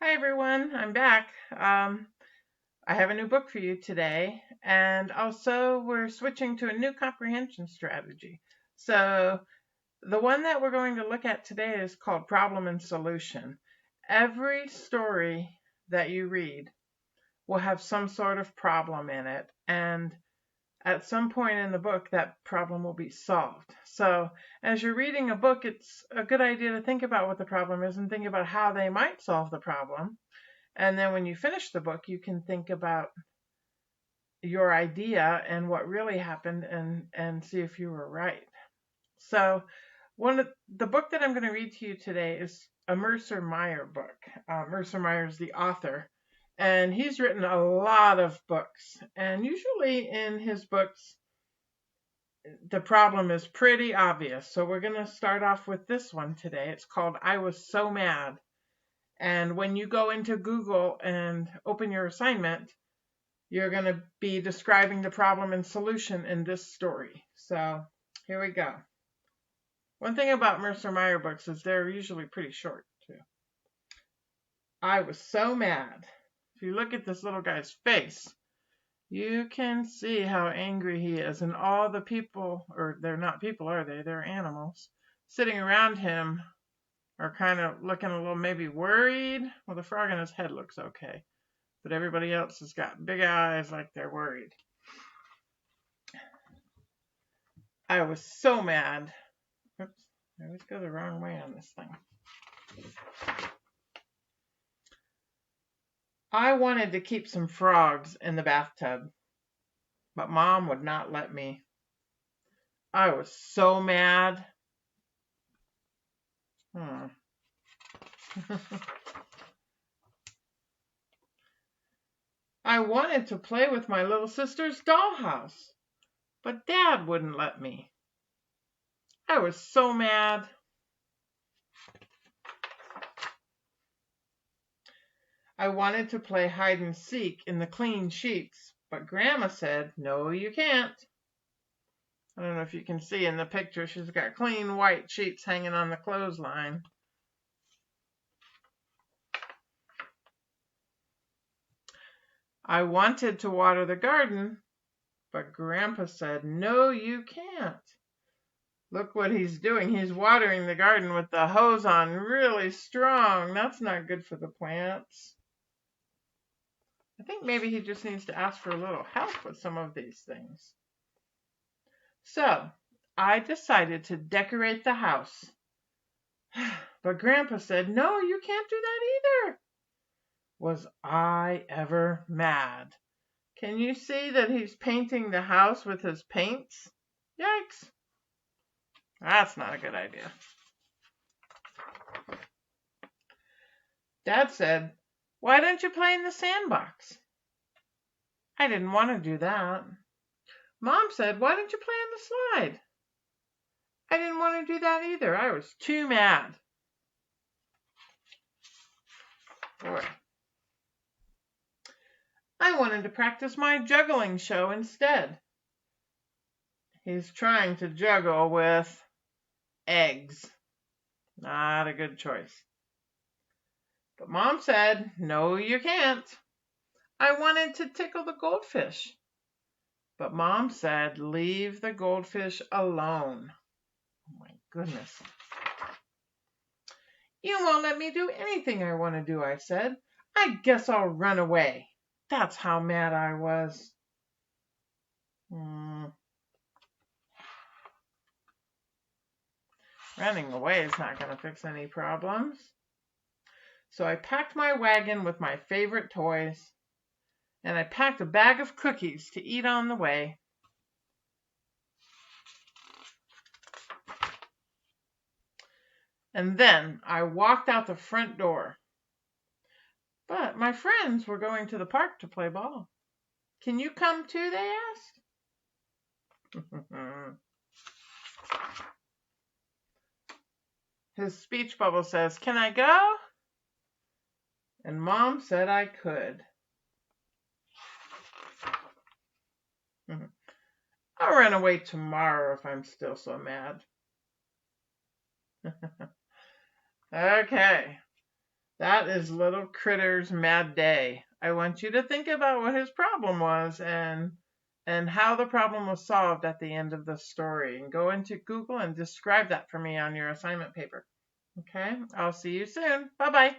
Hi everyone, I'm back. I have a new book for you today, and also we're switching to a new comprehension strategy. So, the one that we're going to look at today is called Problem and Solution. Every story that you read will have some sort of problem in it, and at some point in the book, that problem will be solved. So, as you're reading a book, it's a good idea to think about what the problem is and think about how they might solve the problem. And then when you finish the book, you can think about your idea and what really happened and see if you were right. So one of the book that I'm going to read to you today is a Mercer Meyer book. Mercer Meyer is the author, and he's written a lot of books. And usually in his books, the problem is pretty obvious. So we're going to start off with this one today. It's called I Was So Mad. And when you go into Google and open your assignment, you're going to be describing the problem and solution in this story. So here we go. One thing about Mercer Meyer books is they're usually pretty short, too. I was so mad. If you look at this little guy's face, you can see how angry he is. And all the people, or they're not people, are they? They're animals, sitting around him are kind of looking a little maybe worried. Well, the frog in his head looks okay, but everybody else has got big eyes like they're worried. I was so mad. Oops, I always go the wrong way on this thing. I wanted to keep some frogs in the bathtub, but Mom would not let me. I was so mad. I wanted to play with my little sister's dollhouse, but Dad wouldn't let me. I was so mad. I wanted to play hide and seek in the clean sheets, but Grandma said, no, you can't. I don't know if you can see in the picture, she's got clean white sheets hanging on the clothesline. I wanted to water the garden, but Grandpa said, no, you can't. Look what he's doing. He's watering the garden with the hose on really strong. That's not good for the plants. I think maybe he just needs to ask for a little help with some of these things. So, I decided to decorate the house. But Grandpa said, no, you can't do that either. Was I ever mad? Can you see that he's painting the house with his paints? Yikes. That's not a good idea. Dad said, why don't you play in the sandbox? I didn't want to do that. Mom said, why don't you play on the slide? I didn't want to do that either. I was too mad. Boy. I wanted to practice my juggling show instead. He's trying to juggle with eggs. Not a good choice. But Mom said, no, you can't. I wanted to tickle the goldfish. But Mom said, leave the goldfish alone. Oh my goodness. You won't let me do anything I want to do, I said. I guess I'll run away. That's how mad I was. Running away is not going to fix any problems. So I packed my wagon with my favorite toys, and I packed a bag of cookies to eat on the way. And then I walked out the front door. But my friends were going to the park to play ball. Can you come too, they asked. His speech bubble says, can I go? And Mom said I could. I'll run away tomorrow if I'm still so mad. Okay. That is Little Critter's mad day. I want you to think about what his problem was and how the problem was solved at the end of the story. And go into Google and describe that for me on your assignment paper. Okay, I'll see you soon. Bye bye.